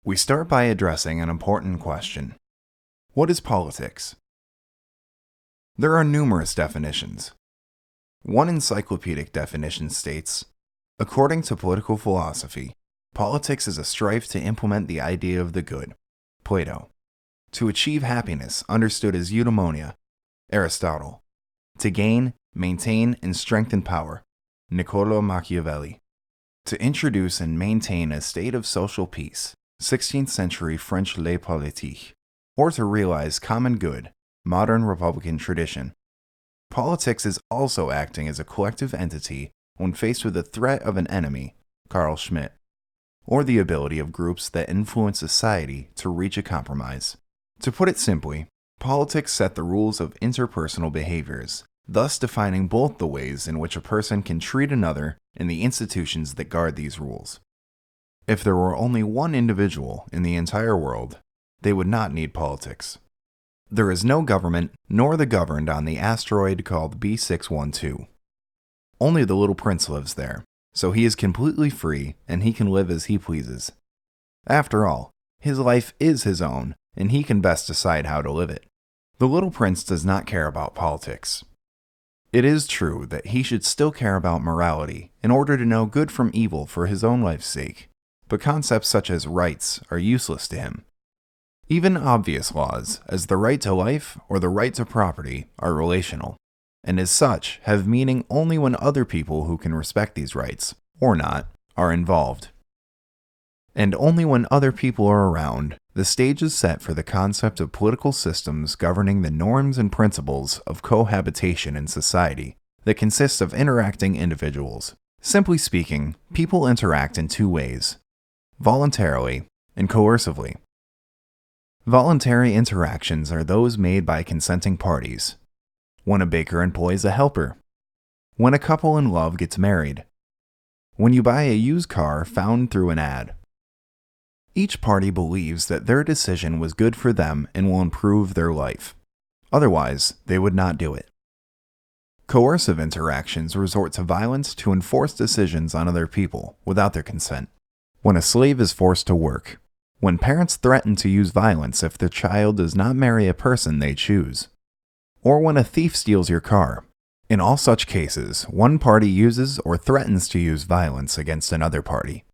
We start by addressing an important question. What is politics? There are numerous definitions. One encyclopedic definition states, according to political philosophy, politics is a strife to implement the idea of the good, Plato, to achieve happiness, understood as eudaimonia, Aristotle, to gain, maintain, and strengthen power, Niccolò Machiavelli, to introduce and maintain a state of social peace, 16th century French lait politique, or to realize common good, modern Republican tradition. Politics is also acting as a collective entity when faced with the threat of an enemy, Carl Schmitt, or the ability of groups that influence society to reach a compromise. To put it simply, politics set the rules of interpersonal behaviors, thus defining both the ways in which a person can treat another and the institutions that guard these rules. If there were only one individual in the entire world, they would not need politics. There is no government nor the governed on the asteroid called B612. Only the little prince lives there, so he is completely free and he can live as he pleases. After all, his life is his own and he can best decide how to live it. The little prince does not care about politics. It is true that he should still care about morality in order to know good from evil for his own life's sake, but concepts such as rights are useless to him. Even obvious laws, as the right to life or the right to property, are relational, and as such have meaning only when other people who can respect these rights, or not, are involved. And only when other people are around, the stage is set for the concept of political systems governing the norms and principles of cohabitation in society that consists of interacting individuals. Simply speaking, people interact in two ways: voluntarily and coercively. Voluntary interactions are those made by consenting parties. When a baker employs a helper. When a couple in love gets married. When you buy a used car found through an ad. Each party believes that their decision was good for them and will improve their life. Otherwise, they would not do it. Coercive interactions resort to violence to enforce decisions on other people without their consent. When a slave is forced to work. When parents threaten to use violence if their child does not marry a person they choose. Or when a thief steals your car. In all such cases, one party uses or threatens to use violence against another party.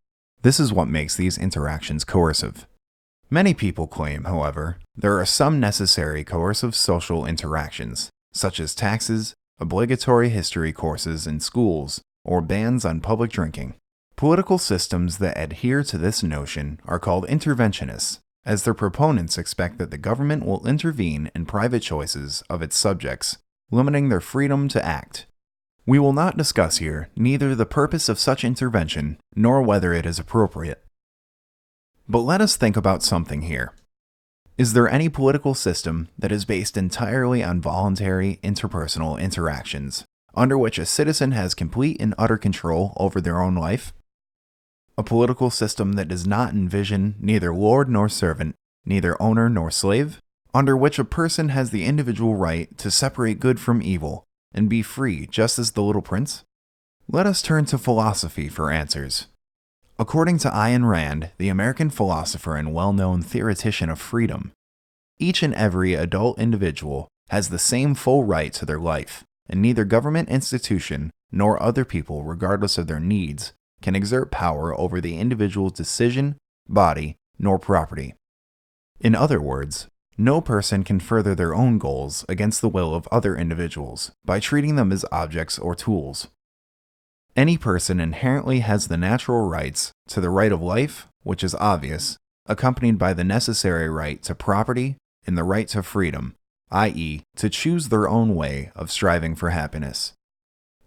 This is what makes these interactions coercive. Many people claim, however, there are some necessary coercive social interactions, such as taxes, obligatory history courses in schools, or bans on public drinking. Political systems that adhere to this notion are called interventionists, as their proponents expect that the government will intervene in private choices of its subjects, limiting their freedom to act. We will not discuss here neither the purpose of such intervention nor whether it is appropriate. But let us think about something here. Is there any political system that is based entirely on voluntary interpersonal interactions, under which a citizen has complete and utter control over their own life? A political system that does not envision neither lord nor servant, neither owner nor slave, under which a person has the individual right to separate good from evil and be free just as the little prince? Let us turn to philosophy for answers. According to Ayn Rand, the American philosopher and well-known theoretician of freedom, each and every adult individual has the same full right to their life, and neither government institution nor other people, regardless of their needs, can exert power over the individual's decision, body, nor property. In other words, no person can further their own goals against the will of other individuals by treating them as objects or tools. Any person inherently has the natural rights to the right of life, which is obvious, accompanied by the necessary right to property and the right to freedom, i.e., to choose their own way of striving for happiness.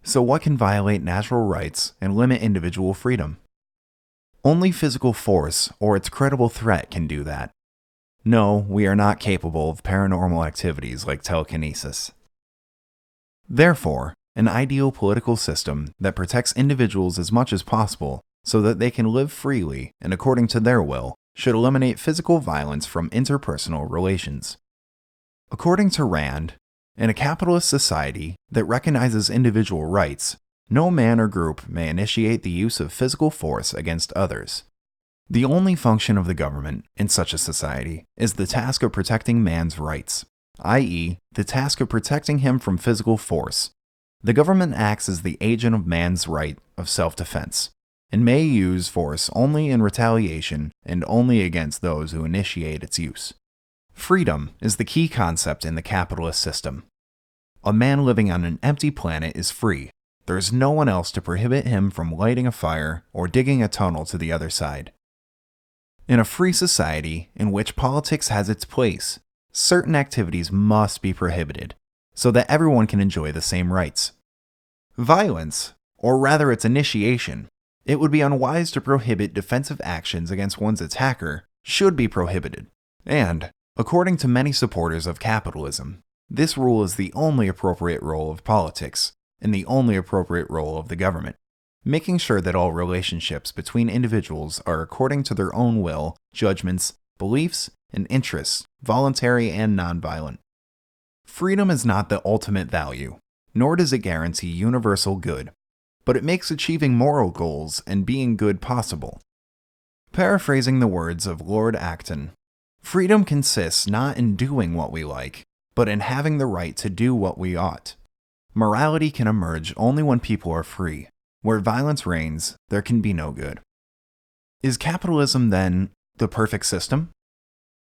So what can violate natural rights and limit individual freedom? Only physical force or its credible threat can do that. No, we are not capable of paranormal activities like telekinesis. Therefore, an ideal political system that protects individuals as much as possible so that they can live freely and according to their will should eliminate physical violence from interpersonal relations. According to Rand, in a capitalist society that recognizes individual rights, no man or group may initiate the use of physical force against others. The only function of the government in such a society is the task of protecting man's rights, i.e., the task of protecting him from physical force. The government acts as the agent of man's right of self-defense, and may use force only in retaliation and only against those who initiate its use. Freedom is the key concept in the capitalist system. A man living on an empty planet is free. There is no one else to prohibit him from lighting a fire or digging a tunnel to the other side. In a free society in which politics has its place, certain activities must be prohibited so that everyone can enjoy the same rights. Violence, or rather its initiation, it would be unwise to prohibit defensive actions against one's attacker, should be prohibited. And, according to many supporters of capitalism, this rule is the only appropriate role of politics and the only appropriate role of the government, making sure that all relationships between individuals are according to their own will, judgments, beliefs, and interests, voluntary and nonviolent. Freedom is not the ultimate value, nor does it guarantee universal good, but it makes achieving moral goals and being good possible. Paraphrasing the words of Lord Acton, freedom consists not in doing what we like, but in having the right to do what we ought. Morality can emerge only when people are free. Where violence reigns, there can be no good. Is capitalism, then, the perfect system?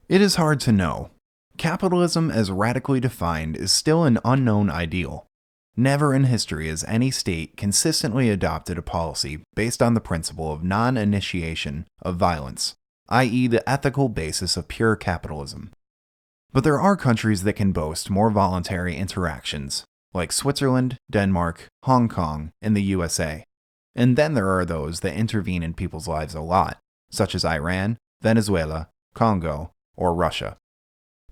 It is hard to know. Capitalism, as radically defined, is still an unknown ideal. Never in history has any state consistently adopted a policy based on the principle of non-initiation of violence, i.e., the ethical basis of pure capitalism. But there are countries that can boast more voluntary interactions, like Switzerland, Denmark, Hong Kong, and the USA. And then there are those that intervene in people's lives a lot, such as Iran, Venezuela, Congo, or Russia.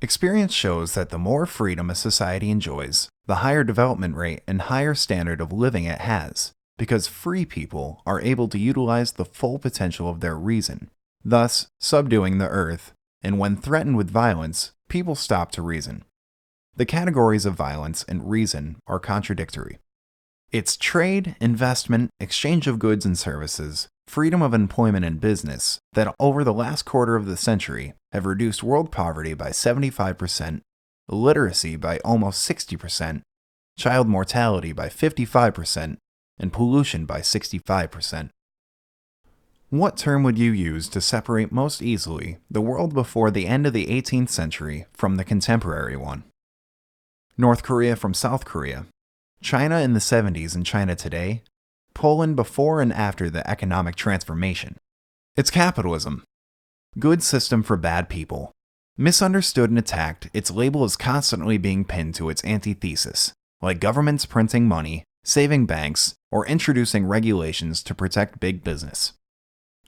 Experience shows that the more freedom a society enjoys, the higher development rate and higher standard of living it has, because free people are able to utilize the full potential of their reason, thus subduing the earth, and when threatened with violence, people stop to reason. The categories of violence and reason are contradictory. It's trade, investment, exchange of goods and services, freedom of employment and business that over the last quarter of the century have reduced world poverty by 75%, illiteracy by almost 60%, child mortality by 55%, and pollution by 65%. What term would you use to separate most easily the world before the end of the 18th century from the contemporary one? North Korea from South Korea, China in the 70s and China today, Poland before and after the economic transformation. It's capitalism. Good system for bad people. Misunderstood and attacked, its label is constantly being pinned to its antithesis, like governments printing money, saving banks, or introducing regulations to protect big business.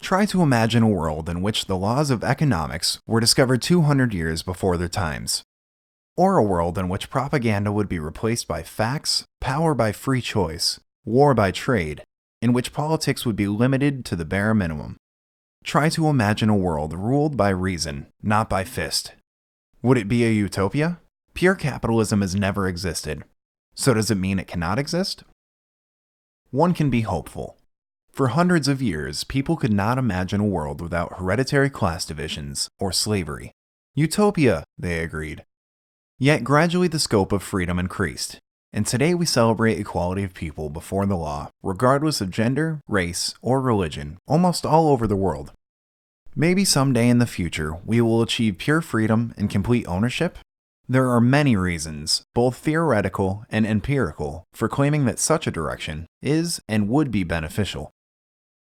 Try to imagine a world in which the laws of economics were discovered 200 years before their times. Or a world in which propaganda would be replaced by facts, power by free choice, war by trade, in which politics would be limited to the bare minimum. Try to imagine a world ruled by reason, not by fist. Would it be a utopia? Pure capitalism has never existed. So does it mean it cannot exist? One can be hopeful. For hundreds of years, people could not imagine a world without hereditary class divisions or slavery. Utopia, they agreed. Yet gradually the scope of freedom increased, and today we celebrate equality of people before the law, regardless of gender, race, or religion, almost all over the world. Maybe someday in the future we will achieve pure freedom and complete ownership? There are many reasons, both theoretical and empirical, for claiming that such a direction is and would be beneficial.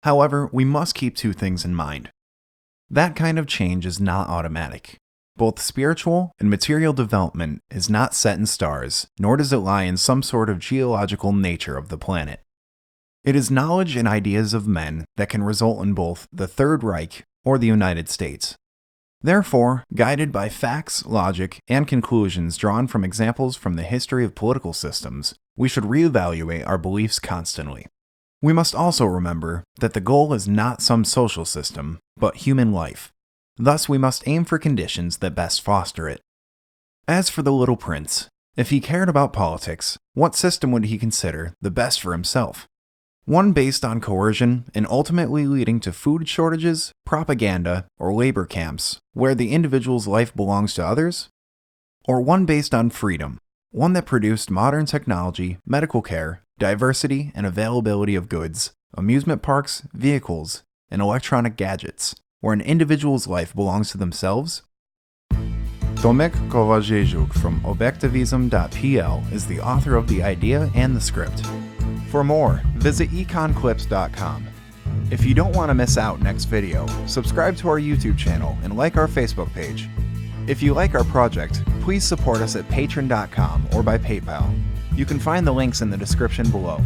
However, we must keep two things in mind. That kind of change is not automatic. Both spiritual and material development is not set in stars, nor does it lie in some sort of geological nature of the planet. It is knowledge and ideas of men that can result in both the Third Reich or the United States. Therefore, guided by facts, logic, and conclusions drawn from examples from the history of political systems, we should reevaluate our beliefs constantly. We must also remember that the goal is not some social system, but human life. Thus, we must aim for conditions that best foster it. As for the little prince, if he cared about politics, what system would he consider the best for himself? One based on coercion and ultimately leading to food shortages, propaganda, or labor camps, where the individual's life belongs to others? Or one based on freedom, one that produced modern technology, medical care, diversity and availability of goods, amusement parks, vehicles, and electronic gadgets, where an individual's life belongs to themselves? Tomek Kovacevic from objectivism.pl is the author of the idea and the script. For more, visit EconClips.com. If you don't want to miss out next video, subscribe to our YouTube channel and like our Facebook page. If you like our project, please support us at patreon.com or by PayPal. You can find the links in the description below.